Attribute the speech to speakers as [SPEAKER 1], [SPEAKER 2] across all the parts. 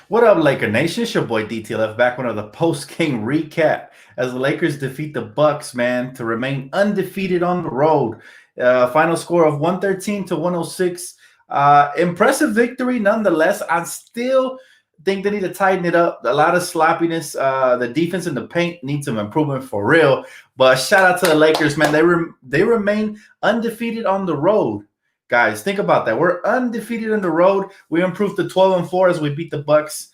[SPEAKER 1] What up, Laker Nation? It's your boy DTLF back with another post-game recap as the Lakers defeat the Bucks, man, to remain undefeated on the road. Final score of 113 to 106. Impressive victory nonetheless. I still think they need to tighten it up. A lot of sloppiness. The defense in the paint needs some improvement for real. But shout out to the Lakers, man. They remain undefeated on the road. Guys, think about that. We're undefeated on the road. We improved to 12-4 as we beat the Bucks.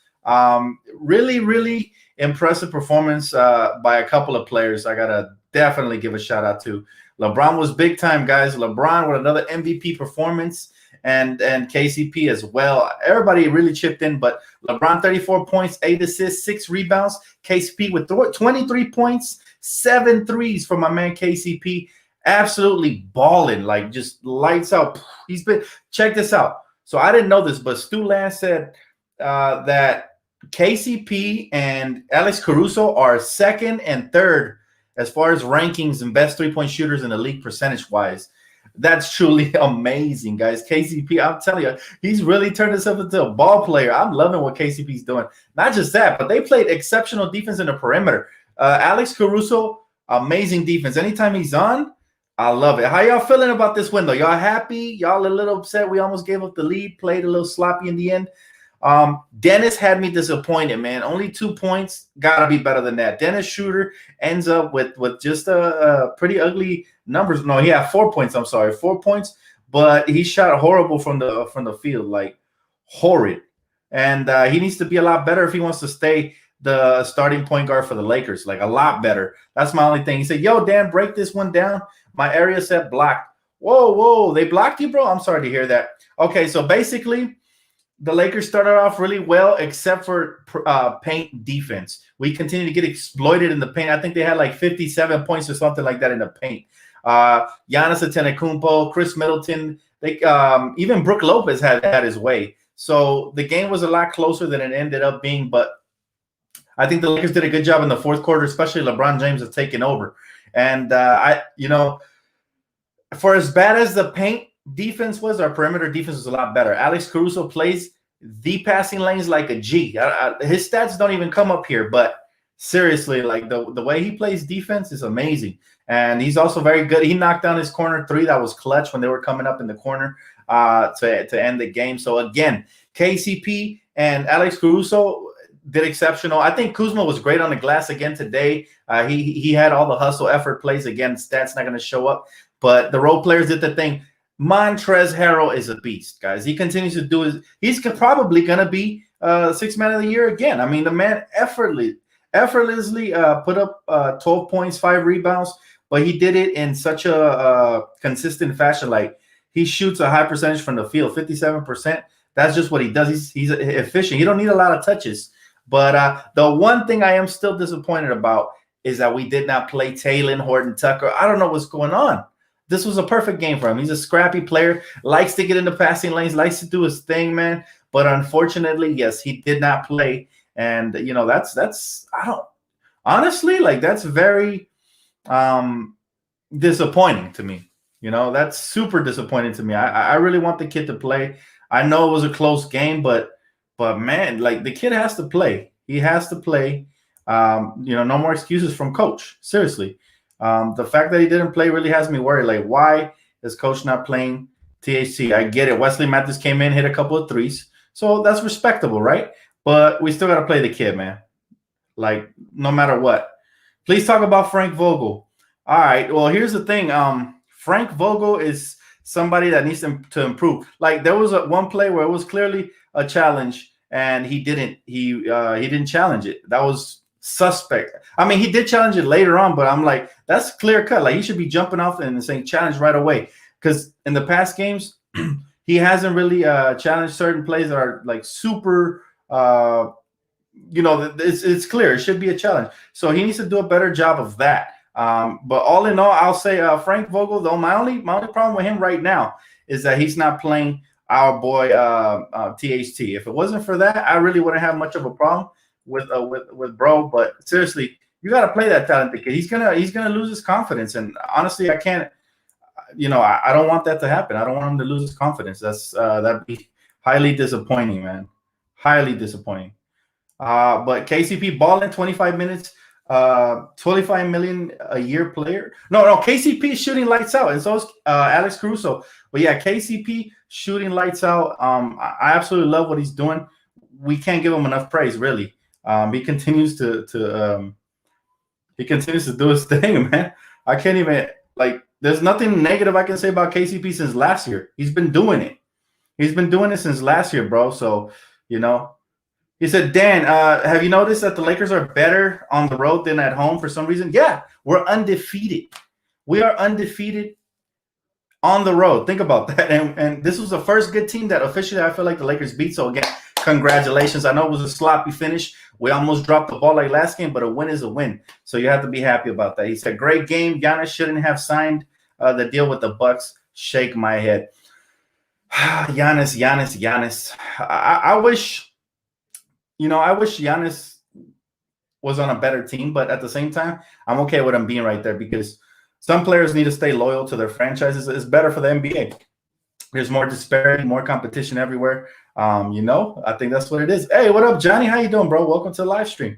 [SPEAKER 1] Really impressive performance by a couple of players. I gotta definitely give a shout out to LeBron. Was big time, guys. LeBron with another MVP performance, and KCP as well. Everybody really chipped in, but LeBron 34 points, 8 assists, 6 rebounds. KCP with 23 points, 7 threes for my man KCP. Absolutely balling, like just lights out. He's been, check this out. So I didn't know this, but Stu Lance said that KCP and Alex Caruso are second and third as far as rankings and best three-point shooters in the league percentage-wise. That's truly amazing, guys. KCP, I'm telling you, he's really turned himself into a ball player. I'm loving what KCP's doing. Not just that, but they played exceptional defense in the perimeter. Alex Caruso, amazing defense. Anytime he's on, I love it. How y'all feeling about this win, though? Y'all happy? Y'all a little upset? We almost gave up the lead, played a little sloppy in the end. Dennis had me disappointed, man. Only 2 points. Gotta be better than that. Dennis Schroeder ends up with just a pretty ugly numbers. No, he had 4 points. I'm sorry, 4 points, but he shot horrible from the field, like horrid. And he needs to be a lot better if he wants to stay the starting point guard for the Lakers, like a lot better. That's my only thing. He said, "Yo, Dan, break this one down. My area said blocked." Whoa, they blocked you, bro? I'm sorry to hear that. Okay, so basically, the Lakers started off really well, except for paint defense. We continue to get exploited in the paint. I think they had like 57 points or something like that in the paint. Giannis Antetokounmpo, Chris Middleton, even Brook Lopez had his way. So the game was a lot closer than it ended up being, but I think the Lakers did a good job in the fourth quarter, especially LeBron James has taken over. And for as bad as the paint defense was, our perimeter defense was a lot better. Alex Caruso plays the passing lanes like a G. His stats don't even come up here, but seriously, like the way he plays defense is amazing. And he's also very good. He knocked down his corner three that was clutch when they were coming up in the corner to end the game. So again, KCP and Alex Caruso did exceptional. I think Kuzma was great on the glass again today. He had all the hustle effort plays. Again, stats not going to show up, but the role players did the thing. Montrezl Harrell is a beast, guys. He continues to do his. He's probably going to be sixth man of the year again. I mean, the man effortlessly put up 12 points, 5 rebounds, but he did it in such a consistent fashion. Like, he shoots a high percentage from the field, 57%. That's just what he does. He's efficient. He don't need a lot of touches. But the one thing I am still disappointed about is that we did not play Taylor Horton Tucker. I don't know what's going on. This was a perfect game for him. He's a scrappy player, likes to get into passing lanes, likes to do his thing, man. But unfortunately, yes, he did not play. And, you know, that's I don't honestly, like, that's very disappointing to me. You know, that's super disappointing to me. I really want the kid to play. I know it was a close game, but man, like, the kid has to play. He has to play. You know, no more excuses from coach. Seriously. The fact that he didn't play really has me worried. Like, why is coach not playing THC? I get it. Wesley Matthews came in, hit a couple of threes. So that's respectable, right? But we still got to play the kid, man. Like, no matter what. Please talk about Frank Vogel. All right. Well, here's the thing. Frank Vogel is somebody that needs to improve. Like, there was one play where it was clearly a challenge, and he didn't challenge it. That was suspect. I mean, he did challenge it later on, but I'm like, that's clear cut. Like, he should be jumping off and saying challenge right away. Because in the past games, he hasn't really challenged certain plays that are like super. You know, it's clear. It should be a challenge. So he needs to do a better job of that. But all in all, I'll say Frank Vogel, though, my only problem with him right now is that he's not playing our boy THT. If it wasn't for that, I really wouldn't have much of a problem with bro. But seriously, you got to play that talented kid. He's gonna lose his confidence, and honestly, I can't. You know, I don't want that to happen. I don't want him to lose his confidence. That'd be highly disappointing, man. Highly disappointing. But KCP balling 25 minutes, 25 million a year player. No, KCP shooting lights out, and so is Alex Caruso. But yeah, KCP shooting lights out. I absolutely love what he's doing. We can't give him enough praise, really. He continues to do his thing, man. I can't even there's nothing negative I can say about KCP since last year. He's been doing it. He's been doing it since last year, bro. So, he said, Dan, have you noticed that the Lakers are better on the road than at home for some reason? Yeah, we're undefeated. We are undefeated on the road. Think about that. And this was the first good team that officially I feel like the Lakers beat. So, again, congratulations. I know it was a sloppy finish. We almost dropped the ball like last game, but a win is a win. So you have to be happy about that. He said, great game. Giannis shouldn't have signed the deal with the Bucks. Shake my head. Giannis. I wish Giannis was on a better team, but at the same time, I'm okay with him being right there because some players need to stay loyal to their franchises. It's better for the NBA. There's more disparity, more competition everywhere. I think that's what it is. Hey, what up, Johnny? How you doing, bro? Welcome to the live stream.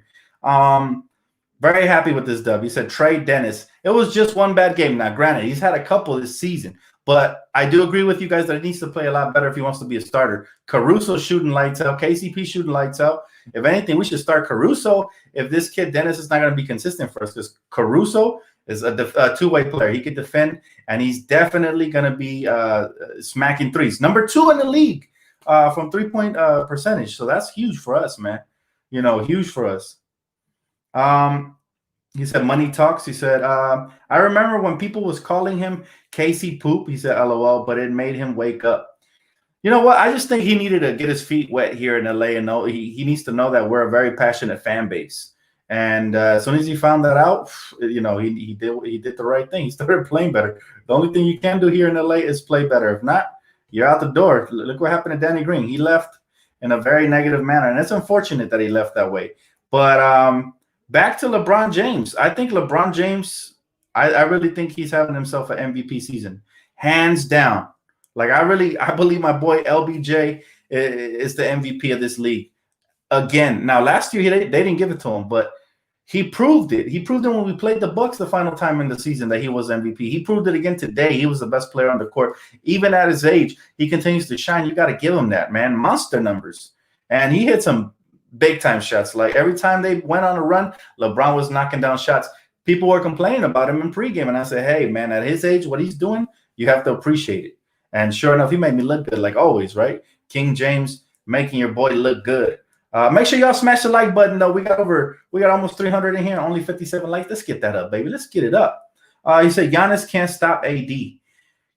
[SPEAKER 1] Very happy with this dub. He said, trade Dennis. It was just one bad game. Now, granted, he's had a couple this season, but I do agree with you guys that he needs to play a lot better if he wants to be a starter. Caruso shooting lights out. KCP shooting lights out. If anything, we should start Caruso if this kid Dennis is not going to be consistent for us, because Caruso is a two-way player. He can defend, and he's definitely going to be smacking threes. Number 2 in the league from three-point percentage. So that's huge for us, man. Huge for us. He said, money talks. He said, I remember when people was calling him Casey Poop. He said, LOL, but it made him wake up. You know what? I just think he needed to get his feet wet here in LA and know he needs to know that we're a very passionate fan base. And as soon as he found that out, he did the right thing. He started playing better. The only thing you can do here in LA is play better. If not, you're out the door. Look what happened to Danny Green. He left in a very negative manner, and it's unfortunate that he left that way. But back to LeBron James. I think LeBron James, I really think he's having himself an MVP season, hands down. I believe my boy LBJ is the MVP of this league. Again, now last year they didn't give it to him, but he proved it. He proved it when we played the Bucks the final time in the season that he was MVP. He proved it again today. He was the best player on the court. Even at his age, he continues to shine. You got to give him that, man. Monster numbers. And he hit some big-time shots. Like every time they went on a run, LeBron was knocking down shots. People were complaining about him in pregame, and I said, hey, man, at his age, what he's doing, you have to appreciate it. And sure enough, he made me look good, like always, right? King James making your boy look good. Make sure y'all smash the like button, though. We got almost 300 in here, only 57 likes. Let's get that up, baby. Let's get it up. He said, Giannis can't stop AD.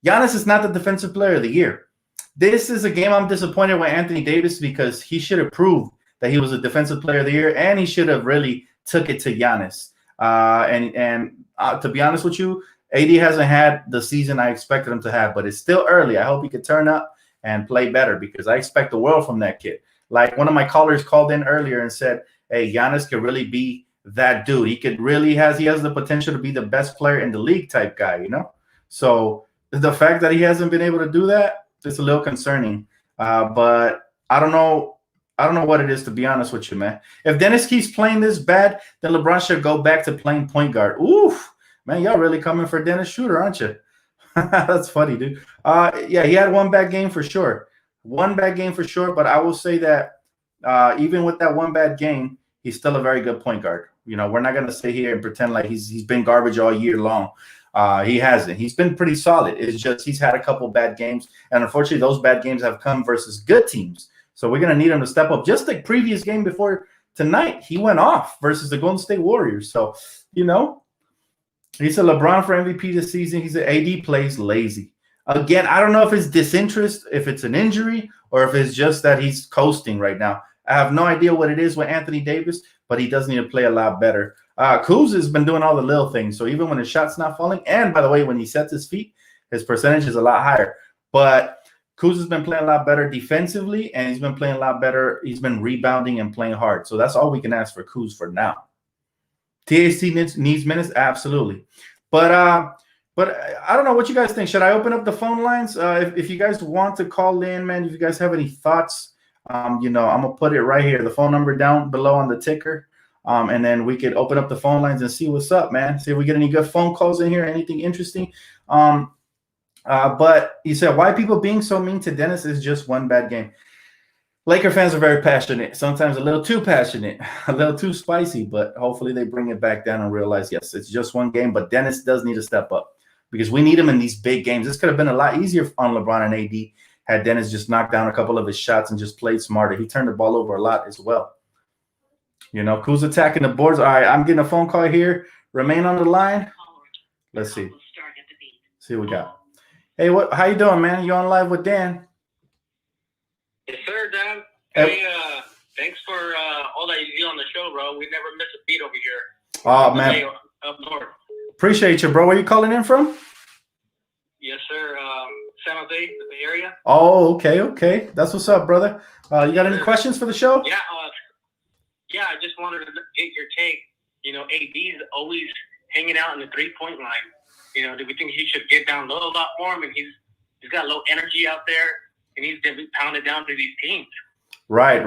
[SPEAKER 1] Giannis is not the defensive player of the year. This is a game I'm disappointed with Anthony Davis because he should have proved that he was a defensive player of the year, and he should have really took it to Giannis. To be honest with you, AD hasn't had the season I expected him to have, but it's still early. I hope he could turn up and play better because I expect the world from that kid. Like one of my callers called in earlier and said, hey, Giannis could really be that dude. He has the potential to be the best player in the league type guy, So the fact that he hasn't been able to do that is a little concerning. But I don't know what it is, to be honest with you, man. If Dennis keeps playing this bad, then LeBron should go back to playing point guard. Oof. Man, y'all really coming for Dennis Schroeder, aren't you? That's funny, dude. Yeah, he had one bad game for sure. But I will say that even with that one bad game, he's still a very good point guard. We're not going to sit here and pretend like he's been garbage all year long. He hasn't. He's been pretty solid. It's just he's had a couple bad games, and unfortunately, those bad games have come versus good teams. So we're going to need him to step up. Just the previous game before tonight, he went off versus the Golden State Warriors. So, he said LeBron for MVP this season. He said AD plays lazy. Again, I don't know if it's disinterest, if it's an injury, or if it's just that he's coasting right now. I have no idea what it is with Anthony Davis, but he does need to play a lot better. Kuz has been doing all the little things. So even when his shot's not falling, and by the way, when he sets his feet, his percentage is a lot higher. But Kuz has been playing a lot better defensively, and he's been playing a lot better. He's been rebounding and playing hard. So that's all we can ask for Kuz for now. TAC needs minutes? Absolutely. But I don't know what you guys think. Should I open up the phone lines? If you guys want to call in, man, if you guys have any thoughts, I'm gonna put it right here, the phone number down below on the ticker. And then we could open up the phone lines and see what's up, man. See if we get any good phone calls in here, anything interesting. But you said, why people being so mean to Dennis is just one bad game. Laker fans are very passionate, sometimes a little too passionate, a little too spicy, but hopefully they bring it back down and realize, yes, it's just one game, but Dennis does need to step up because we need him in these big games. This could have been a lot easier on LeBron and AD had Dennis just knocked down a couple of his shots and just played smarter. He turned the ball over a lot as well. Who's attacking the boards? All right, I'm getting a phone call here. Remain on the line. Let's see. See what we got. Hey, how you doing, man? You on live with Dan?
[SPEAKER 2] Yes, sir, Dan. Hey, thanks for all that you do on the show, bro. We never miss a beat over here.
[SPEAKER 1] Oh, man.
[SPEAKER 2] Up north.
[SPEAKER 1] Appreciate you, bro. Where you calling in from?
[SPEAKER 2] Yes, sir. San Jose, the Bay Area.
[SPEAKER 1] Oh, okay. That's what's up, brother. You got any questions for the show?
[SPEAKER 2] Yeah, I just wanted to get your take. AD's always hanging out in the three-point line. Do we think he should get down low a lot more? I mean, he's got low energy out there, and he's going to be pounded down to these teams.
[SPEAKER 1] Right.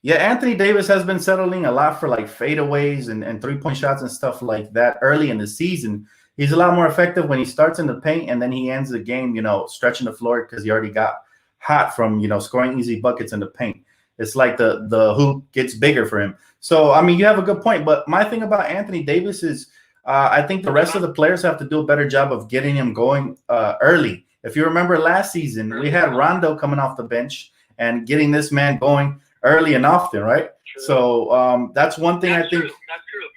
[SPEAKER 1] Yeah, Anthony Davis has been settling a lot for like fadeaways and three-point shots and stuff like that early in the season. He's a lot more effective when he starts in the paint and then he ends the game, stretching the floor because he already got hot from, scoring easy buckets in the paint. It's like the hoop gets bigger for him. So, I mean, you have a good point. But my thing about Anthony Davis is I think the rest of the players have to do a better job of getting him going early. If you remember last season, we had Rondo coming off the bench and getting this man going early and often, right? True. So that's one thing I think.
[SPEAKER 2] That's true.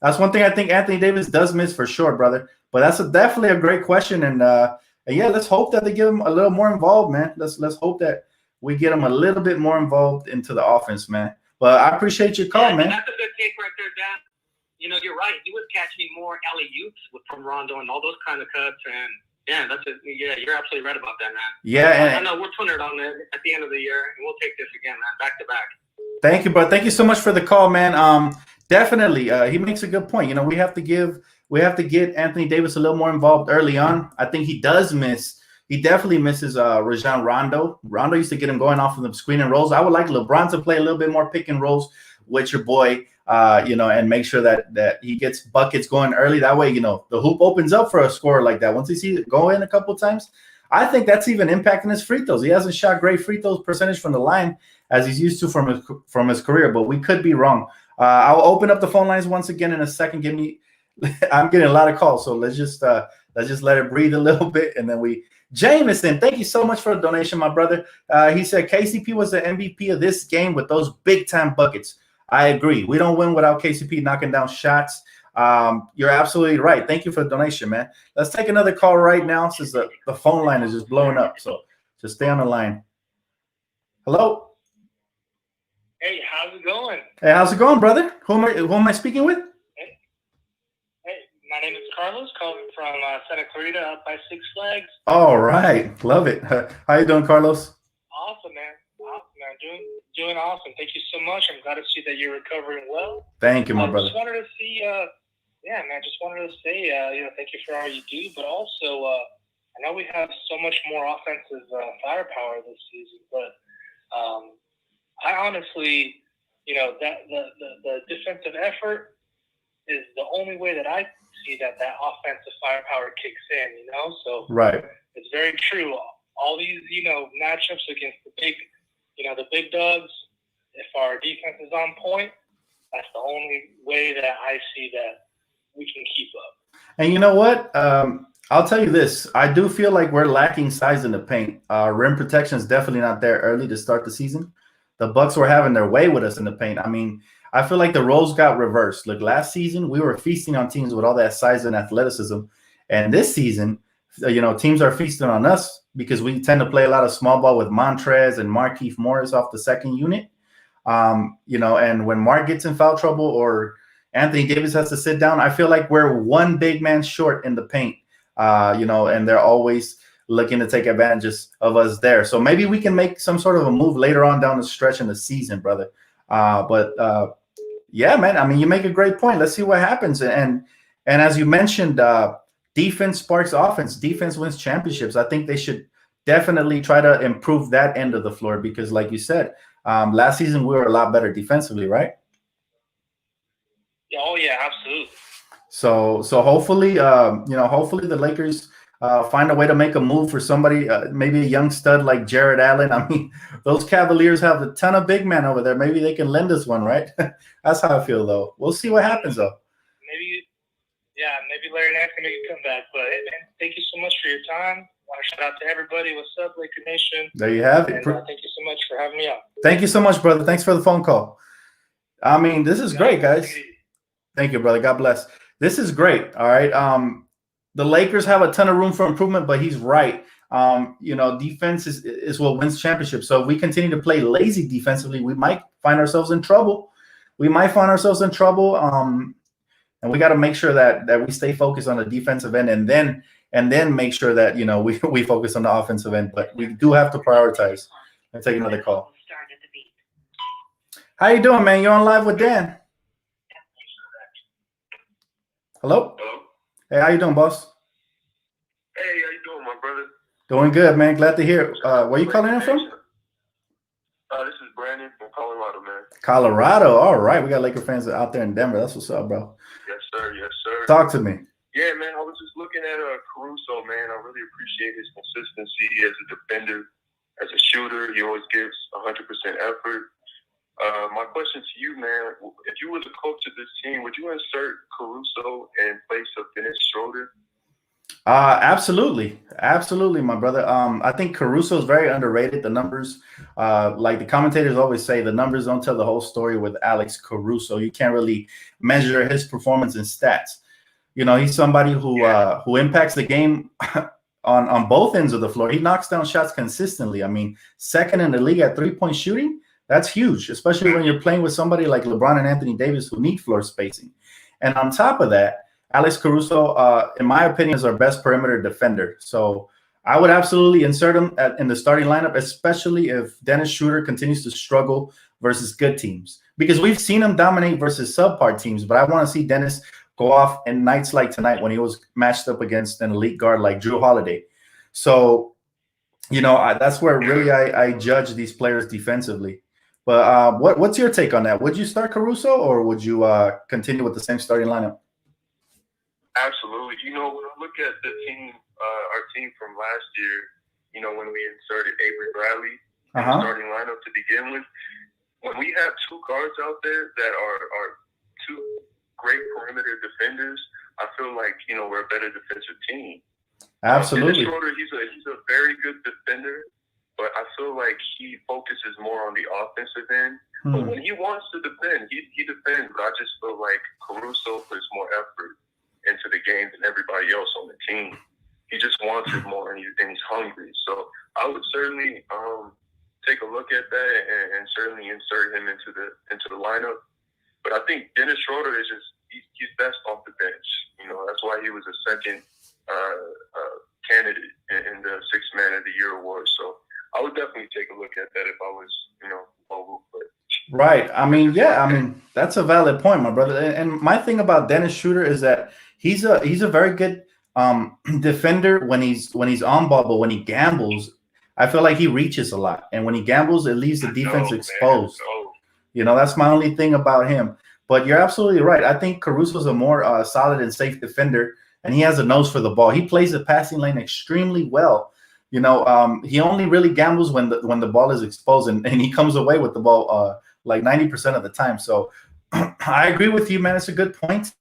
[SPEAKER 1] That's one thing I think Anthony Davis does miss for sure, brother. But that's definitely a great question. And yeah, let's hope that they get him a little more involved, man. Let's hope that we get him a little bit more involved into the offense, man. But I appreciate your call, man.
[SPEAKER 2] That's a good take right there, Dan. You're right. He was catching more alley-oops from Rondo and all those kind of cuts. And yeah, you're absolutely right about that, man.
[SPEAKER 1] Yeah,
[SPEAKER 2] I know we're putting it on at the end of the year, and we'll take this again, man, back to back.
[SPEAKER 1] Thank you, bro. Thank you so much for the call, man. Definitely, he makes a good point. We have to get Anthony Davis a little more involved early on. I think he does miss. He definitely misses Rajon Rondo. Rondo used to get him going off of the screen and rolls. I would like LeBron to play a little bit more pick and rolls with your boy, and make sure that he gets buckets going early. That way, the hoop opens up for a scorer like that. Once he sees it go in a couple times, I think that's even impacting his free throws. He hasn't shot great free throws percentage from the line as he's used to from his career, but we could be wrong. I'll open up the phone lines once again in a second. I'm getting a lot of calls, so let's just let it breathe a little bit, and then Jameson, thank you so much for the donation, my brother. He said KCP was the MVP of this game with those big-time buckets. I agree. We don't win without KCP knocking down shots. You're absolutely right. Thank you for the donation, man. Let's take another call right now since the phone line is just blowing up. So just stay on the line. Hello?
[SPEAKER 2] Hey, how's it going?
[SPEAKER 1] Hey, how's it going, brother? Who am I speaking with?
[SPEAKER 2] My name is Carlos, calling from Santa Clarita up by Six Flags.
[SPEAKER 1] All right. Love it. How you doing, Carlos?
[SPEAKER 2] Awesome, man. Doing awesome. Thank you so much. I'm glad to see that you're recovering well.
[SPEAKER 1] Thank you, my brother.
[SPEAKER 2] Just wanted to see, just wanted to say, thank you for all you do, but also, I know we have so much more offensive firepower this season, but I honestly, that the defensive effort is the only way that I see that offensive firepower kicks in, So
[SPEAKER 1] right,
[SPEAKER 2] it's very true. All these, matchups against the big dogs, if our defense is on point, that's the only way that I see that we can keep up.
[SPEAKER 1] And you know what? I'll tell you this. I do feel like we're lacking size in the paint. Rim protection is definitely not there early to start the season. The Bucks were having their way with us in the paint. I mean, I feel like the roles got reversed. Look, last season, we were feasting on teams with all that size and athleticism. And this season, teams are feasting on us because we tend to play a lot of small ball with Montrez and Markieff Morris off the second unit. And when Mark gets in foul trouble or Anthony Davis has to sit down, I feel like we're one big man short in the paint, and they're always looking to take advantage of us there. So maybe we can make some sort of a move later on down the stretch in the season, brother. Yeah, man, I mean, you make a great point. Let's see what happens. And as you mentioned, defense sparks offense. Defense wins championships. I think they should definitely try to improve that end of the floor because, like you said, last season we were a lot better defensively, right?
[SPEAKER 2] Oh yeah, absolutely.
[SPEAKER 1] So hopefully, hopefully the Lakers find a way to make a move for somebody, maybe a young stud like Jared Allen. I mean, those Cavaliers have a ton of big men over there. Maybe they can lend us one, right? That's how I feel, though. We'll see what happens, though.
[SPEAKER 2] Maybe Larry Nance can make a comeback. But hey, man, thank you so much for your time. I want to shout out to everybody. What's up, Laker Nation?
[SPEAKER 1] There you have it.
[SPEAKER 2] And, thank you so much for having me on.
[SPEAKER 1] Thank you so much, brother. Thanks for the phone call. I mean, this is great, guys. Thank you, brother. God bless. This is great. All right. The Lakers have a ton of room for improvement, but he's right. Defense is what wins championships. So if we continue to play lazy defensively, we might find ourselves in trouble. And we got to make sure that we stay focused on the defensive end, and then make sure that we focus on the offensive end. But we do have to prioritize. Let's take another call. How you doing, man? You're on live with Dan. Hello?
[SPEAKER 3] Hello?
[SPEAKER 1] Hey, how you doing, boss?
[SPEAKER 3] Hey, how you doing, my brother?
[SPEAKER 1] Doing good, man. Glad to hear. Where you calling in from?
[SPEAKER 3] This is Brandon from Colorado, man.
[SPEAKER 1] Colorado. All right. We got Laker fans out there in Denver. That's what's up, bro.
[SPEAKER 3] Yes, sir. Yes, sir.
[SPEAKER 1] Talk to me.
[SPEAKER 3] Yeah, man. I was just looking at Caruso, man. I really appreciate his consistency as a defender, as a shooter. He always gives 100% effort. My question to you, man, if you were the coach of this team, would you insert Caruso in place of Dennis Schroeder?
[SPEAKER 1] Absolutely, my brother. I think Caruso is very underrated. The numbers, like the commentators always say, the numbers don't tell the whole story with Alex Caruso. You can't really measure his performance in stats. He's somebody who impacts the game on both ends of the floor. He knocks down shots consistently. I mean, second in the league at 3-point shooting. That's huge, especially when you're playing with somebody like LeBron and Anthony Davis who need floor spacing. And on top of that, Alex Caruso, in my opinion, is our best perimeter defender. So I would absolutely insert him in the starting lineup, especially if Dennis Schroeder continues to struggle versus good teams. Because we've seen him dominate versus subpar teams, but I want to see Dennis go off in nights like tonight when he was matched up against an elite guard like Drew Holiday. So, that's where really I judge these players defensively. But what's your take on that? Would you start Caruso, or would you continue with the same starting lineup?
[SPEAKER 3] Absolutely. When I look at the team, our team from last year, when we inserted Avery Bradley in the starting lineup to begin with, when we have two guards out there that are two great perimeter defenders, I feel like we're a better defensive team.
[SPEAKER 1] Absolutely.
[SPEAKER 3] Dennis Schroeder, he's a very good defender. But I feel like he focuses more on the offensive end. But when he wants to defend, he defends. But I just feel like Caruso puts more effort into the game than everybody else on the team. He just wants it more, and he's hungry. So I would certainly take a look at that and certainly insert him into the lineup. But I think Dennis Schroeder is he's best off the bench. That's why he was a second candidate in the Sixth Man of the Year award. So I would definitely take a look at that if I was,
[SPEAKER 1] Right. I mean, that's a valid point, my brother. And my thing about Dennis Schroeder is that he's a very good defender when he's on ball, but when he gambles, I feel like he reaches a lot. And when he gambles, it leaves the defense exposed. That's my only thing about him. But you're absolutely right. I think Caruso's a more solid and safe defender, and he has a nose for the ball. He plays the passing lane extremely well. He only really gambles when the ball is exposed, and he comes away with the ball like 90% of the time. So I agree with you, man. It's a good point.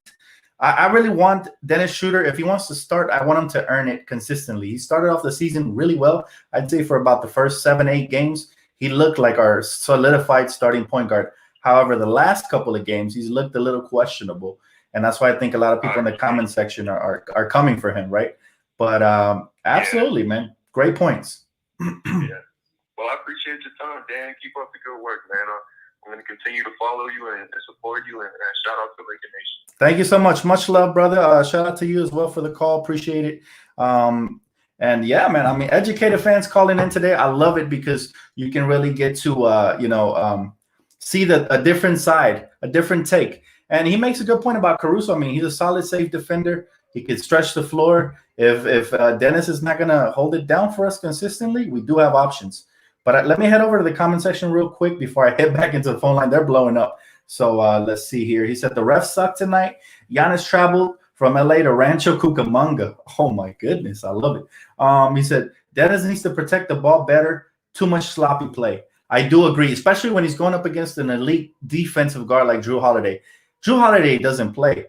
[SPEAKER 1] I really want Dennis Schroeder, if he wants to start, I want him to earn it consistently. He started off the season really well. I'd say for about the first 7-8 games, he looked like our solidified starting point guard. However, the last couple of games, he's looked a little questionable. And that's why I think a lot of people in the comment section are coming for him, right? But absolutely, man. Great points.
[SPEAKER 3] Yeah. Well, I appreciate your time, Dan. Keep up the good work, man. I'm going to continue to follow you and support you, and shout out to Laker Nation.
[SPEAKER 1] Thank you so much. Much love, brother. Shout out to you as well for the call. Appreciate it. And yeah, man, I mean, educated fans calling in today. I love it because you can really get to, see a different side, a different take. And he makes a good point about Caruso. I mean, he's a solid, safe defender. He could stretch the floor. If Dennis is not going to hold it down for us consistently, we do have options. But let me head over to the comment section real quick before I head back into the phone line. They're blowing up. So let's see here. He said the refs suck tonight. Giannis traveled from LA to Rancho Cucamonga. Oh, my goodness. I love it. He said Dennis needs to protect the ball better. Too much sloppy play. I do agree, especially when he's going up against an elite defensive guard like Drew Holiday. Drew Holiday doesn't play.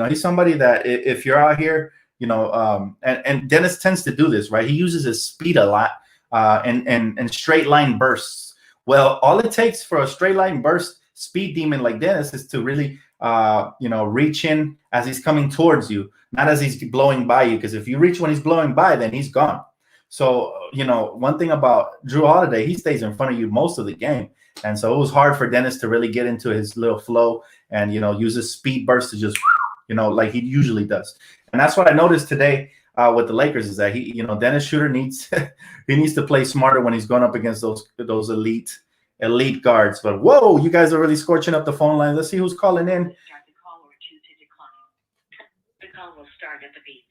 [SPEAKER 1] He's somebody that if you're out here, and Dennis tends to do this, right? He uses his speed a lot and straight line bursts. Well, all it takes for a straight line burst speed demon like Dennis is to really, reach in as he's coming towards you, not as he's blowing by you. Because if you reach when he's blowing by, then he's gone. So, one thing about Drew Holiday, he stays in front of you most of the game. And so it was hard for Dennis to really get into his little flow and, use his speed burst to just, like he usually does. And that's what I noticed today with the Lakers is that Dennis Schroeder needs he needs to play smarter when he's going up against those elite guards. But whoa, you guys are really scorching up the phone line. Let's see who's calling in.
[SPEAKER 4] The call will start at the beep.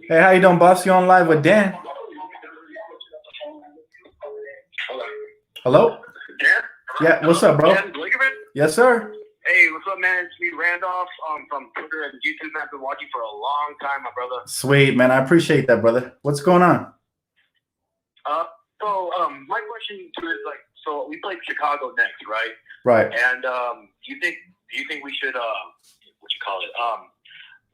[SPEAKER 1] Hey, how you doing, boss? You on live with Dan? Hello? Yeah, what's up, bro? Yes, sir.
[SPEAKER 5] Hey, what's up, man? It's me, Randolph, from Twitter and YouTube. I've been watching for a long time, my brother.
[SPEAKER 1] Sweet, man. I appreciate that, brother. What's going on?
[SPEAKER 5] My question to is so we play Chicago next, right?
[SPEAKER 1] Right.
[SPEAKER 5] And do you think we should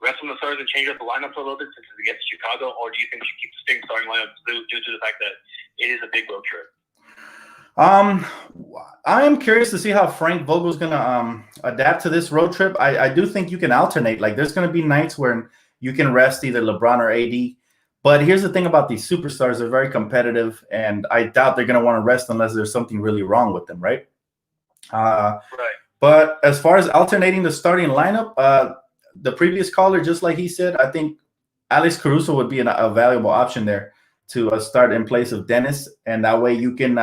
[SPEAKER 5] rest on the stars and change up the lineup a little bit since it's against Chicago, or do you think we should keep the same starting lineup due to the fact that it is a big road trip?
[SPEAKER 1] I am curious to see how Frank Vogel's going to adapt to this road trip. I do think you can alternate. Like, there's going to be nights where you can rest either LeBron or AD. But here's the thing about these superstars. They're very competitive, and I doubt they're going to want to rest unless there's something really wrong with them, right?
[SPEAKER 5] Right.
[SPEAKER 1] But as far as alternating the starting lineup, the previous caller, just like he said, I think Alex Caruso would be a valuable option there to start in place of Dennis, and that way you can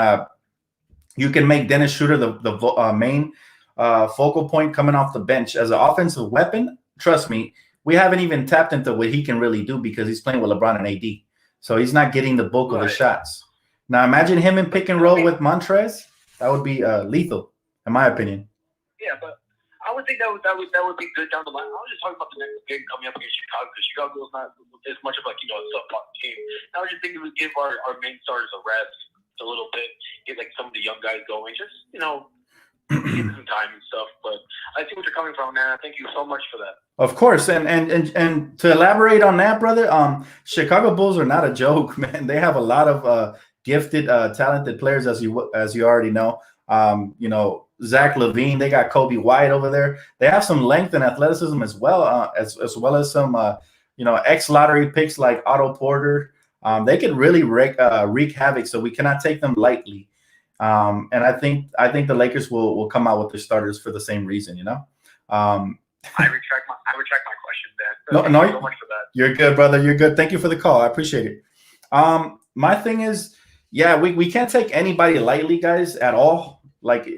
[SPEAKER 1] make Dennis Schroeder the main focal point coming off the bench as an offensive weapon. Trust me, we haven't even tapped into what he can really do because he's playing with LeBron and AD, so he's not getting the bulk of the shots. Now imagine him in pick and roll with Montrez. That would be lethal, in my opinion.
[SPEAKER 5] Yeah, but I would think that would be good down the line. I was just talking about the next game coming up against Chicago because Chicago is not as much of a subpar team. I was just thinking we give our main starters a rest a little bit, get some of the young guys going, just give some time and stuff. But I see what you're coming from, man. Thank you so much for that. Of course,
[SPEAKER 1] and to elaborate on that, brother, Chicago Bulls are not a joke, man. They have a lot of gifted, talented players, as you already know. Zach LaVine, they got Kobe White over there. They have some length and athleticism as well, as well as some ex-lottery picks like Otto Porter. They could really wreak havoc, so we cannot take them lightly. And I think the Lakers will come out with their starters for the same reason,
[SPEAKER 5] I retract my question, man.
[SPEAKER 1] No,
[SPEAKER 5] thank you so much for that.
[SPEAKER 1] You're good, brother. You're good. Thank you for the call. I appreciate it. My thing is, yeah, we can't take anybody lightly, guys, at all. Like,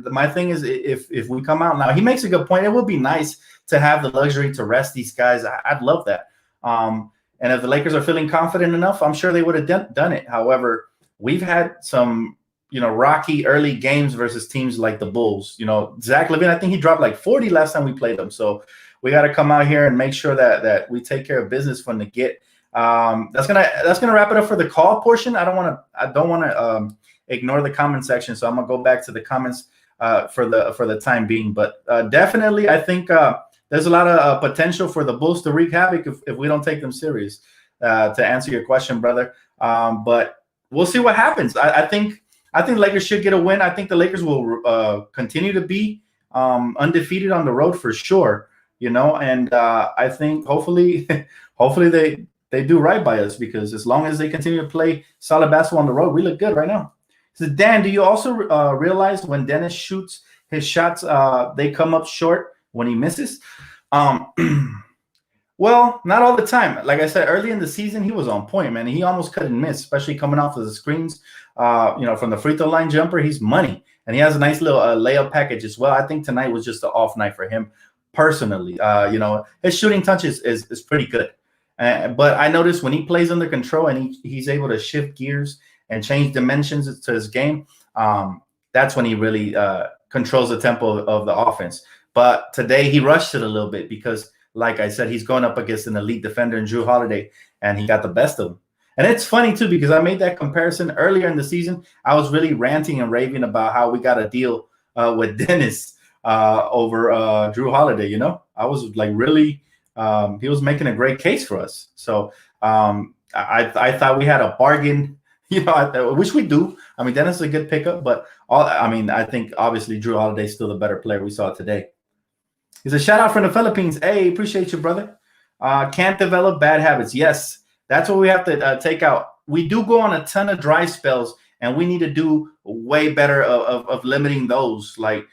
[SPEAKER 1] my thing is, if we come out now, he makes a good point. It would be nice to have the luxury to rest these guys. I'd love that. And if the Lakers are feeling confident enough, I'm sure they would have done it. However, we've had some, rocky early games versus teams like the Bulls. Zach LaVine, I think he dropped like 40 last time we played them. So we got to come out here and make sure that we take care of business from the get. That's gonna wrap it up for the call portion. I don't want to ignore the comment section, so I'm gonna go back to the comments for the time being. But definitely, I think there's a lot of potential for the Bulls to wreak havoc if we don't take them serious. To answer your question, brother, but we'll see what happens. I think Lakers should get a win. I think the Lakers will continue to be undefeated on the road for sure. And I think hopefully they do right by us, because as long as they continue to play solid basketball on the road, we look good right now. So Dan, do you also realize when Dennis shoots his shots, they come up short when he misses? Well, not all the time. Like I said, early in the season, he was on point, man. He almost couldn't miss, especially coming off of the screens. From the free throw line jumper, he's money. And he has a nice little layup package as well. I think tonight was just an off night for him. personally. His shooting touch is pretty good. But I noticed when he plays under control and he's able to shift gears and change dimensions to his game, that's when he really controls the tempo of the offense. But today he rushed it a little bit because, like I said, he's going up against an elite defender in Drew Holiday, and he got the best of him. And it's funny, too, because I made that comparison earlier in the season. I was really ranting and raving about how we got a deal with Dennis over Drew Holiday. I was like really he was making a great case for us. So I thought we had a bargain, which we do. I mean, Dennis is a good pickup, but I think obviously Drew Holiday is still the better player we saw today. He's a shout out from the Philippines. Hey, appreciate you, brother. Can't develop bad habits. Yes. That's what we have to take out. We do go on a ton of dry spells, and we need to do way better of limiting those. Like,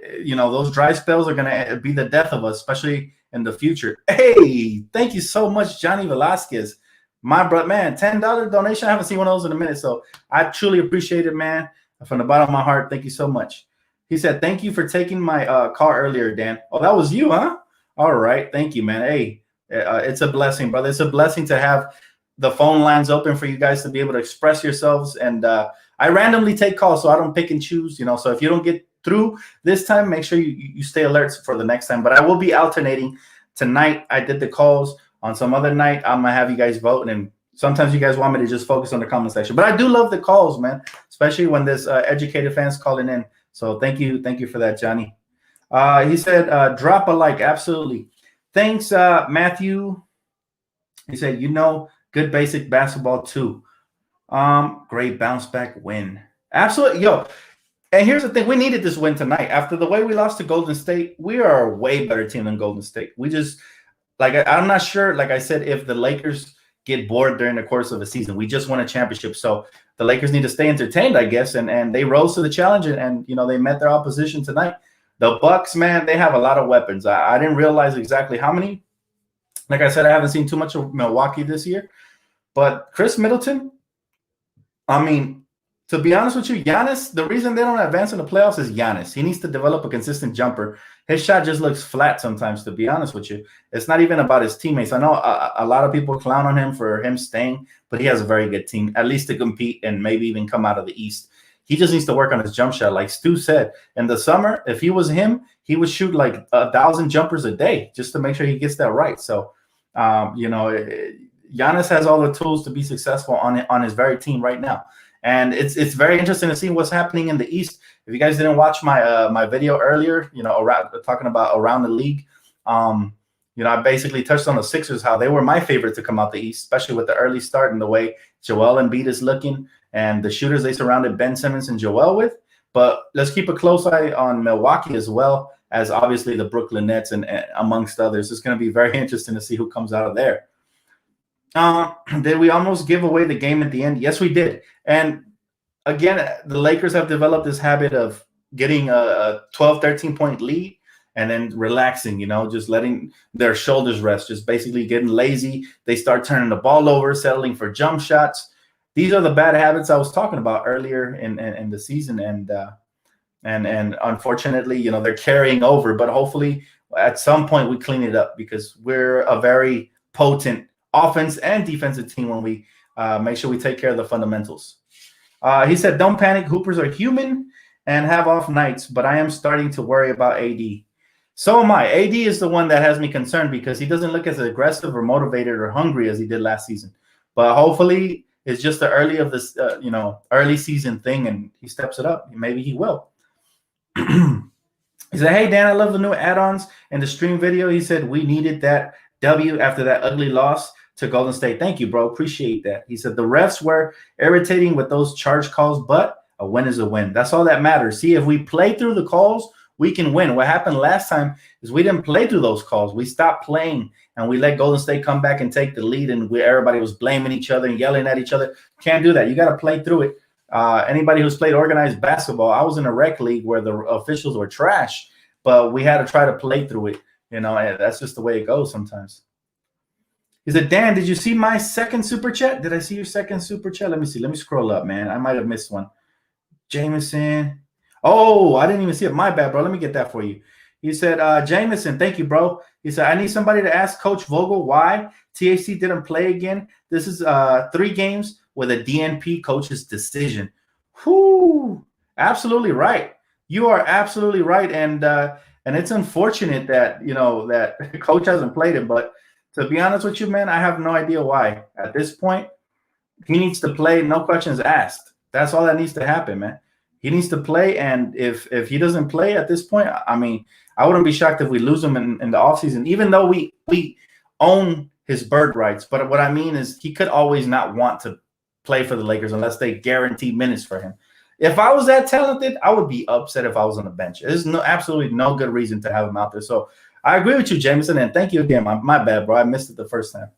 [SPEAKER 1] those dry spells are going to be the death of us, especially in the future. Hey, thank you so much, Johnny Velasquez. My brother, man, $10 donation. I haven't seen one of those in a minute, so I truly appreciate it, man. From the bottom of my heart, thank you so much. He said, thank you for taking my call earlier, Dan. Oh, that was you, huh? All right. Thank you, man. Hey, it's a blessing, brother. It's a blessing to have the phone lines open for you guys to be able to express yourselves. And I randomly take calls, so I don't pick and choose, So if you don't get through this time, make sure you stay alert for the next time. But I will be alternating. Tonight, I did the calls. On some other night, I'm going to have you guys vote. And sometimes you guys want me to just focus on the comment section. But I do love the calls, man, especially when there's educated fans calling in. So thank you for that, Johnny. He said, drop a like. Absolutely. Thanks, Matthew. He said, good basic basketball too. Great bounce back win. Absolutely. Yo, and here's the thing. We needed this win tonight. After the way we lost to Golden State, we are a way better team than Golden State. We just, I'm not sure, like I said, if the Lakers get bored during the course of the season. We just won a championship. So the Lakers need to stay entertained, I guess. And they rose to the challenge and they met their opposition tonight. The Bucks, man, they have a lot of weapons. I didn't realize exactly how many. Like I said, I haven't seen too much of Milwaukee this year. But Chris Middleton, to be honest with you, Giannis, the reason they don't advance in the playoffs is Giannis. He needs to develop a consistent jumper. His shot just looks flat sometimes, to be honest with you. It's not even about his teammates. I know a lot of people clown on him for him staying, but he has a very good team, at least to compete and maybe even come out of the East. He just needs to work on his jump shot. Like Stu said, in the summer, if he was him, he would shoot like 1,000 jumpers a day just to make sure he gets that right. So, Giannis has all the tools to be successful on his very team right now. And it's very interesting to see what's happening in the East. If you guys didn't watch my video earlier, talking about around the league, I basically touched on the Sixers, how they were my favorite to come out the East, especially with the early start and the way Joel Embiid is looking and the shooters they surrounded Ben Simmons and Joel with. But let's keep a close eye on Milwaukee as well as obviously the Brooklyn Nets and amongst others. It's going to be very interesting to see who comes out of there. Did we almost give away the game at the end? Yes, we did. And again, the Lakers have developed this habit of getting a 12, 13-point lead and then relaxing, just letting their shoulders rest, just basically getting lazy. They start turning the ball over, settling for jump shots. These are the bad habits I was talking about earlier in the season. And unfortunately, they're carrying over. But hopefully at some point we clean it up because we're a very potent offense and defensive team when we make sure we take care of the fundamentals. He said, don't panic. Hoopers are human and have off nights, but I am starting to worry about AD. So am I. AD is the one that has me concerned because he doesn't look as aggressive or motivated or hungry as he did last season. But hopefully it's just the early season thing and he steps it up. Maybe he will. He said, hey, Dan, I love the new add-ons and the stream video. He said, we needed that W after that ugly loss to Golden State. Thank you, bro. Appreciate that. He said the refs were irritating with those charge calls, but a win is a win. That's all that matters. See, if we play through the calls, we can win. What happened last time is we didn't play through those calls. We stopped playing, and we let Golden State come back and take the lead, and everybody was blaming each other and yelling at each other. Can't do that. You got to play through it. Anybody who's played organized basketball, I was in a rec league where the officials were trash, but we had to try to play through it. And that's just the way it goes sometimes. He said, Dan, did you see my second super chat? Did I see your second super chat? Let me see. Let me scroll up, man. I might have missed one. Jameson. Oh, I didn't even see it. My bad, bro. Let me get that for you. He said, Jameson, thank you, bro. He said, I need somebody to ask Coach Vogel why THC didn't play again. This is 3 games with a DNP coach's decision. Whoo, absolutely right. You are absolutely right. And it's unfortunate that, that coach hasn't played him. But to be honest with you, man, I have no idea why. At this point, he needs to play, no questions asked. That's all that needs to happen, man. He needs to play, and if he doesn't play at this point, I mean, I wouldn't be shocked if we lose him in the offseason, even though we own his bird rights. But what I mean is he could always not want to play for the Lakers unless they guarantee minutes for him. If I was that talented, I would be upset if I was on the bench. There's absolutely no good reason to have him out there. So I agree with you, Jameson, and thank you again. My bad, bro. I missed it the first time.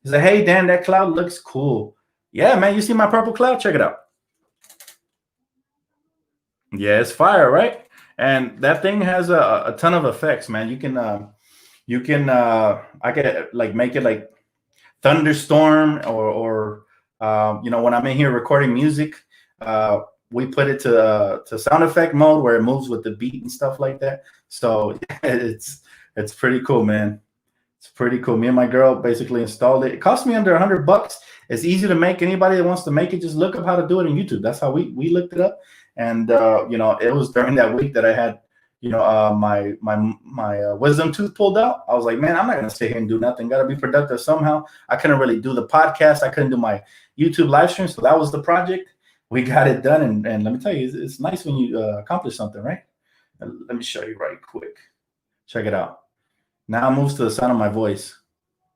[SPEAKER 1] He said, hey, Dan, that cloud looks cool. Yeah, man, you see my purple cloud? Check it out. Yeah, it's fire, right? And that thing has a ton of effects, man. I could like make it like thunderstorm or when I'm in here recording music, we put it to sound effect mode where it moves with the beat and stuff like that. So it's pretty cool, man. It's pretty cool. Me and my girl basically installed it. It cost me under $100. It's easy to make. Anybody that wants to make it, just look up how to do it on YouTube. That's how we looked it up. And it was during that week that I had, my wisdom tooth pulled out. I was like, man, I'm not gonna sit here and do nothing. Got to be productive somehow. I couldn't really do the podcast. I couldn't do my YouTube live stream. So that was the project. We got it done. And let me tell you, it's nice when you accomplish something, right? Let me show you right quick. Check it out. Now it moves to the sound of my voice.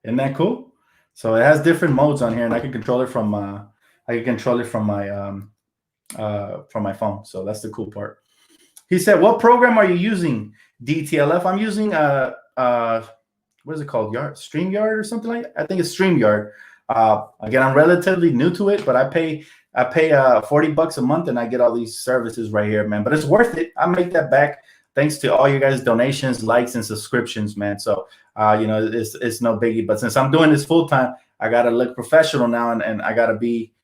[SPEAKER 1] Isn't that cool? So it has different modes on here, and I can control it from my phone. So that's the cool part. He said, "What program are you using, DTLF?" I'm using what is it called? StreamYard or something like that? I think it's StreamYard. Again, I'm relatively new to it, but I pay $40 a month, and I get all these services right here, man. But it's worth it. I make that back thanks to all you guys' donations, likes, and subscriptions, man. So it's no biggie. But since I'm doing this full time, I gotta look professional now, and I gotta be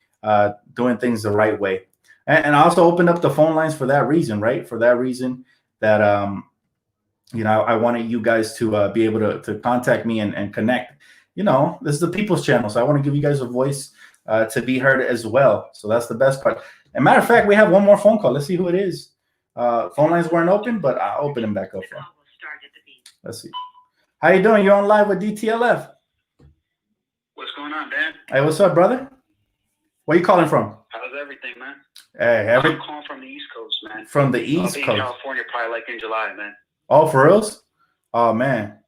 [SPEAKER 1] doing things the right way. And I also opened up the phone lines for that reason, right? For that reason that I wanted you guys to be able to contact me and connect. This is the people's channel, so I want to give you guys a voice to be heard as well. So that's the best part. As a matter of fact, we have one more phone call. Let's see who it is. Phone lines weren't open, but I'll open them back up. Let's see. How you doing? You're on live with DTLF.
[SPEAKER 6] What's going on, Dan?
[SPEAKER 1] Hey, what's up, brother? Where you calling from?
[SPEAKER 6] How's everything, man?
[SPEAKER 1] Hey,
[SPEAKER 6] I'm calling from the East Coast, man.
[SPEAKER 1] From the East
[SPEAKER 6] I'll be
[SPEAKER 1] Coast.
[SPEAKER 6] in California probably like in July, man.
[SPEAKER 1] Oh, for reals? Oh, man.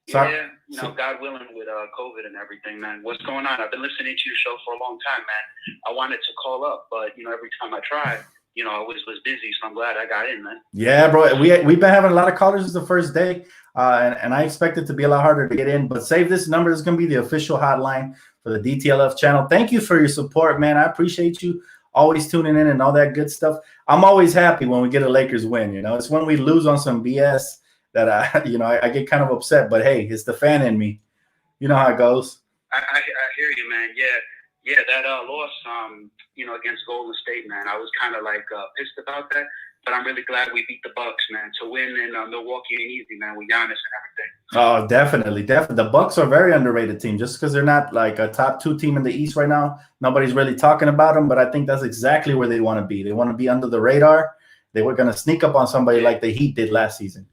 [SPEAKER 6] Yeah, God willing, with COVID and everything, man. What's going on? I've been listening to your show for a long time, man. I wanted to call up, but every time I tried, I was busy, so I'm glad I got in, man.
[SPEAKER 1] Yeah, bro. We've been having a lot of callers this the first day, and I expect it to be a lot harder to get in. But save this number. This is going to be the official hotline for the DTLF channel. Thank you for your support, man. I appreciate you always tuning in and all that good stuff. I'm always happy when we get a Lakers win. It's when we lose on some BS that I get kind of upset. But hey, it's the fan in me. You know how it goes.
[SPEAKER 6] I hear you, man. Yeah, that loss, against Golden State, man. I was kind of like pissed about that, but I'm really glad we beat the Bucks, man. To win in Milwaukee ain't easy, man. With Giannis and everything.
[SPEAKER 1] Oh, definitely. The Bucks are a very underrated team. Just because they're not like a top 2 team in the East right now, nobody's really talking about them. But I think that's exactly where they want to be. They want to be under the radar. They were going to sneak up on somebody like the Heat did last season.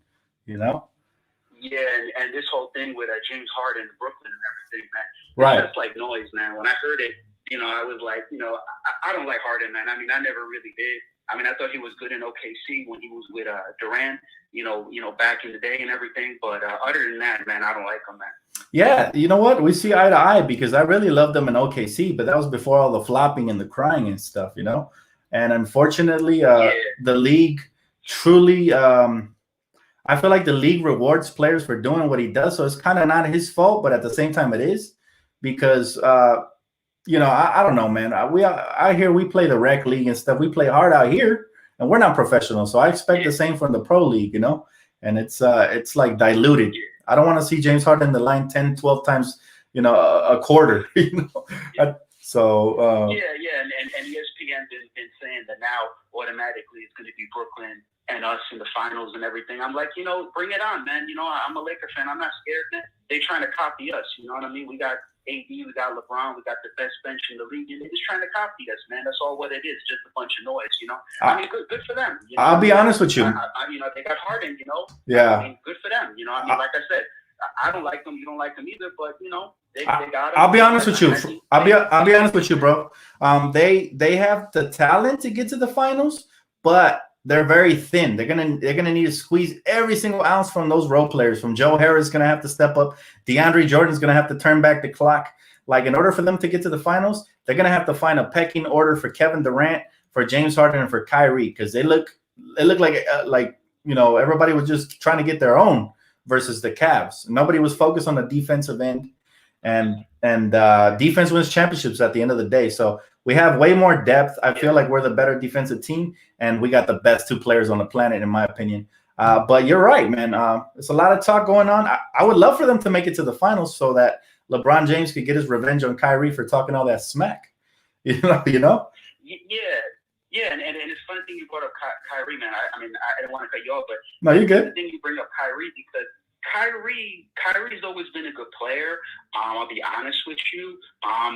[SPEAKER 6] Yeah, and this whole thing with James Harden, Brooklyn, and everything, man.
[SPEAKER 1] Right.
[SPEAKER 6] It's just like noise, man. When I heard it, I was like, I don't like Harden, man. I mean, I never really did. I mean, I thought he was good in OKC when he was with Durant, back in the day and everything. But other than that, man, I don't like him, man.
[SPEAKER 1] Yeah, you know what? We see eye to eye because I really loved them in OKC, but that was before all the flopping and the crying and stuff, And unfortunately, the league truly, I feel like the league rewards players for doing what he does. So it's kind of not his fault, but at the same time it is because, I don't know, man. I hear we play the rec league and stuff. We play hard out here and we're not professional. So I expect the same from the pro league, and it's like diluted. I don't want to see James Harden in the line 10, 12 times, a quarter, So
[SPEAKER 6] and ESPN been saying that now automatically it's going to be Brooklyn and us in the finals and everything. I'm like, bring it on, man. I'm a Laker fan. I'm not scared, man. They trying to copy us. You know what I mean? We got AD, we got LeBron, we got the best bench in the league, and they're just trying to copy us, man. That's all what it is, just a bunch of noise, I mean, good for them.
[SPEAKER 1] I'll be honest with you.
[SPEAKER 6] They got Harden,
[SPEAKER 1] Yeah.
[SPEAKER 6] I mean, good for them. Like I said, I don't like them. You don't like them either, but they got them.
[SPEAKER 1] I'll be honest with you. I'll be honest with you, bro. They have the talent to get to the finals, but they're very thin. They're gonna need to squeeze every single ounce from those role players. From Joe Harris gonna have to step up. DeAndre Jordan's gonna have to turn back the clock. Like, in order for them to get to the finals, they're gonna have to find a pecking order for Kevin Durant, for James Harden, and for Kyrie, because they look like everybody was just trying to get their own versus the Cavs. Nobody was focused on the defensive end, and defense wins championships at the end of the day. So we have way more depth. I feel like we're the better defensive team, and we got the best 2 players on the planet, in my opinion. But you're right, man. There's a lot of talk going on. I would love for them to make it to the finals so that LeBron James could get his revenge on Kyrie for talking all that smack. You know?
[SPEAKER 6] Yeah, and it's funny thing you brought up Kyrie, man. I mean, I didn't want to cut you off, but
[SPEAKER 1] no, you're good.
[SPEAKER 6] The thing you bring up Kyrie, because Kyrie's always been a good player. I'll be honest with you.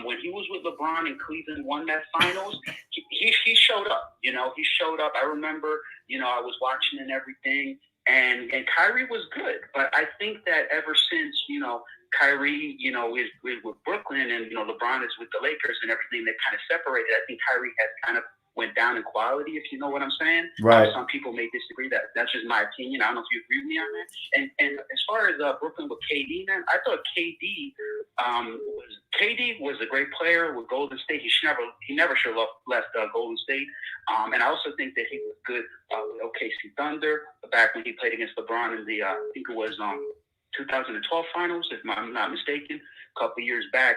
[SPEAKER 6] When he was with LeBron and Cleveland won that finals, he showed up. He showed up. I remember, I was watching and everything, and Kyrie was good. But I think that ever since, Kyrie, is with Brooklyn, and LeBron is with the Lakers and everything, they kind of separated. I think Kyrie has kind of went down in quality, if you know what I'm saying.
[SPEAKER 1] Right.
[SPEAKER 6] Some people may disagree. That's just my opinion. I don't know if you agree with me on that. And as far as Brooklyn with KD, man, I thought KD was a great player with Golden State. He never should have left Golden State. And I also think that he was good with OKC Thunder back when he played against LeBron in the I think it was 2012 finals, if I'm not mistaken, a couple years back.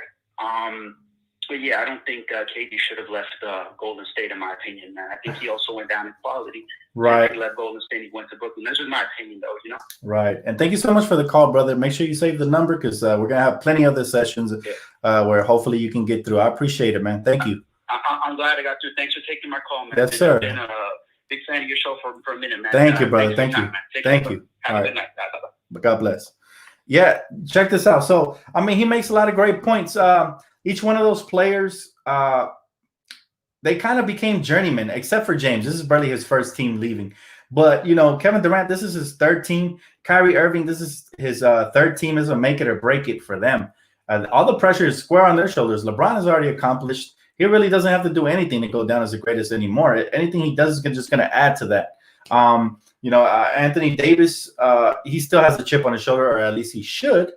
[SPEAKER 6] But yeah, I don't think KD should have left Golden State, in my opinion, man. I think he also went down in quality.
[SPEAKER 1] Right.
[SPEAKER 6] He left Golden State, he went to Brooklyn. That's just my opinion, though,
[SPEAKER 1] Right. And thank you so much for the call, brother. Make sure you save the number, because we're going to have plenty of other sessions where hopefully you can get through. I appreciate it, man. Thank you.
[SPEAKER 6] I'm glad I got through. Thanks for taking my call, man.
[SPEAKER 1] Yes, sir.
[SPEAKER 6] I've been a big fan of your show for a minute, man.
[SPEAKER 1] Thank you, brother. Thank you. Thank you.
[SPEAKER 6] Have a good night. Bye-bye.
[SPEAKER 1] God bless. Yeah, check this out. So, I mean, he makes a lot of great points. Each one of those players, they kind of became journeymen, except for James. This is barely his first team leaving. But, Kevin Durant, this is his 3rd team. Kyrie Irving, this is his 3rd team. Is a make it or break it for them. All the pressure is square on their shoulders. LeBron has already accomplished. He really doesn't have to do anything to go down as the greatest anymore. Anything he does is just going to add to that. Anthony Davis, he still has the chip on his shoulder, or at least he should.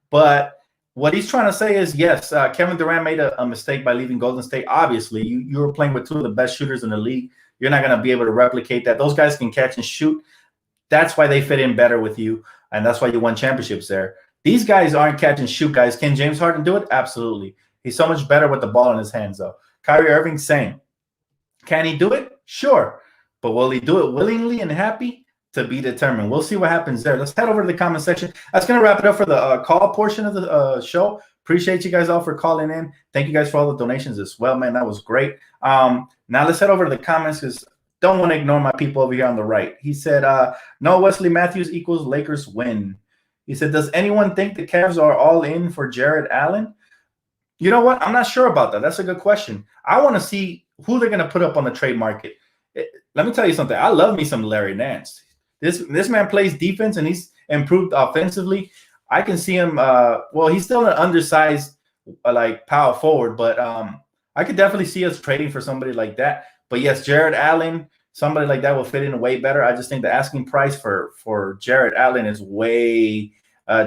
[SPEAKER 1] But what he's trying to say is, yes, Kevin Durant made a mistake by leaving Golden State. Obviously, you were playing with 2 of the best shooters in the league. You're not going to be able to replicate that. Those guys can catch and shoot. That's why they fit in better with you, and that's why you won championships there. These guys aren't catch and shoot guys. Can James Harden do it? Absolutely. He's so much better with the ball in his hands, though. Kyrie Irving, same. Can he do it? Sure. But will he do it willingly and happy? To be determined. We'll see what happens there. Let's head over to the comment section. That's going to wrap it up for the call portion of the show. Appreciate you guys all for calling in. Thank you guys for all the donations as well, man. That was great. Now let's head over to the comments, because don't want to ignore my people over here on the right. He said, no, Wesley Matthews equals Lakers win. He said, does anyone think the Cavs are all in for Jared Allen? You know what? I'm not sure about that. That's a good question. I want to see who they're going to put up on the trade market. Let me tell you something. I love me some Larry Nance. This man plays defense, and he's improved offensively. I can see him. He's still an undersized power forward, but I could definitely see us trading for somebody like that. But yes, Jared Allen, somebody like that will fit in way better. I just think the asking price for Jared Allen is way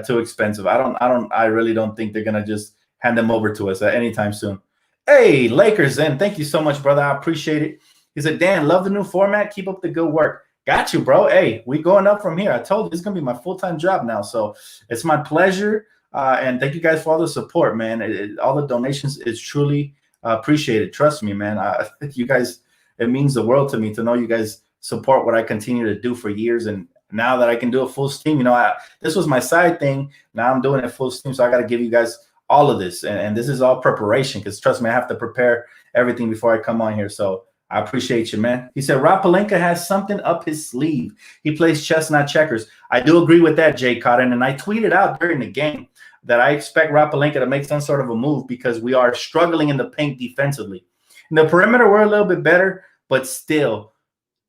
[SPEAKER 1] too expensive. I really don't think they're gonna just hand them over to us anytime soon. Hey, Lakers, and thank you so much, brother. I appreciate it. He said, Dan, love the new format. Keep up the good work. Got you, bro. Hey, we going up from here. I told you it's going to be my full-time job now. So it's my pleasure. And thank you guys for all the support, man. All the donations is truly appreciated. Trust me, man. You guys, it means the world to me to know you guys support what I continue to do for years. And now that I can do a full steam, this was my side thing. Now I'm doing it full steam. So I got to give you guys all of this. And this is all preparation, because trust me, I have to prepare everything before I come on here. So I appreciate you, man. He said Rob Pelinka has something up his sleeve. He plays chess, not checkers. I do agree with that, Jay Cotton. And I tweeted out during the game that I expect Rob Pelinka to make some sort of a move because we are struggling in the paint defensively. In the perimeter, we're a little bit better, but still,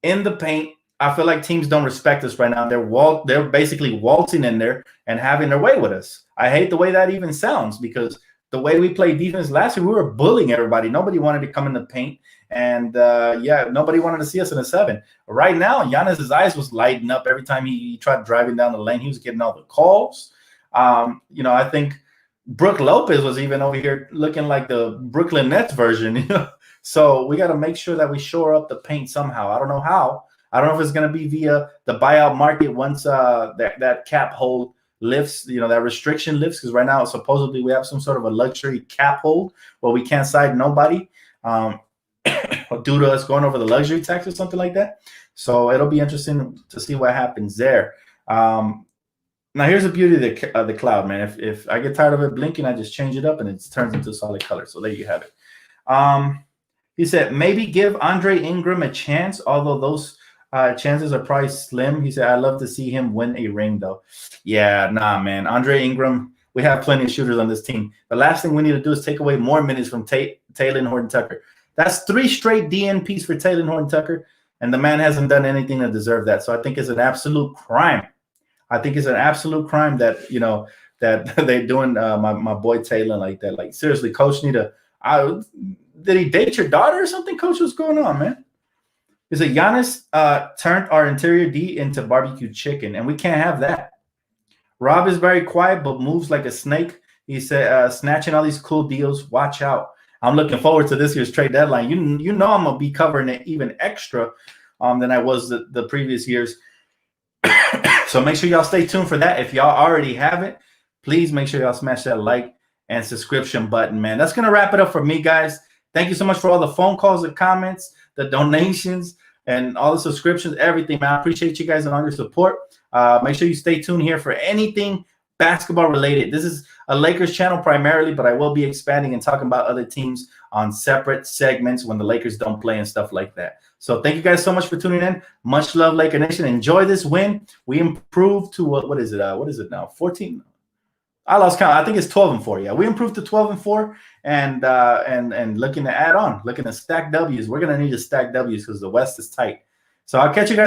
[SPEAKER 1] in the paint, I feel like teams don't respect us right now. They're basically waltzing in there and having their way with us. I hate the way that even sounds because the way we played defense last year, we were bullying everybody. Nobody wanted to come in the paint. And, nobody wanted to see us in a 7. Right now, Giannis's eyes was lighting up every time he tried driving down the lane. He was getting all the calls. I think Brook Lopez was even over here looking like the Brooklyn Nets version. So we got to make sure that we shore up the paint somehow. I don't know how. I don't know if it's going to be via the buyout market once that cap hold lifts, that restriction lifts, because right now supposedly we have some sort of a luxury cap hold where we can't sign nobody due to us going over the luxury tax or something like that. So it'll be interesting to see what happens there. Now here's the beauty of the cloud, man. If I get tired of it blinking, I just change it up and it turns into solid color. So there you have it. He said maybe give Andre Ingram a chance, although those chances are probably slim. He said, I'd love to see him win a ring, though. Yeah, nah, man. Andre Ingram, we have plenty of shooters on this team. The last thing we need to do is take away more minutes from Taylor Horton-Tucker. That's 3 straight DNPs for Taylor Horton-Tucker, and the man hasn't done anything to deserve that. So I think it's an absolute crime. I think it's an absolute crime that, that they're doing my boy Taylor like that. Like, seriously, coach did he date your daughter or something? Coach, what's going on, man? He said Giannis turned our interior D into barbecue chicken, and we can't have that. Rob is very quiet but moves like a snake. He said snatching all these cool deals. Watch out. I'm looking forward to this year's trade deadline. You know I'm going to be covering it even extra than I was the previous years. So make sure y'all stay tuned for that. If y'all already have it, please make sure y'all smash that like and subscription button, man. That's going to wrap it up for me, guys. Thank you so much for all the phone calls and comments, the donations, and all the subscriptions, everything, man. I appreciate you guys and all your support. Make sure you stay tuned here for anything basketball related. This is a Lakers channel primarily, but I will be expanding and talking about other teams on separate segments when the Lakers don't play and stuff like that. So thank you guys so much for tuning in. Much love, Laker Nation. Enjoy this win. We improved to what is it? What is it now? 14. I lost count. I think it's 12-4. Yeah, we improved to 12-4, and looking to add on, looking to stack W's. We're gonna need to stack W's because the West is tight. So I'll catch you guys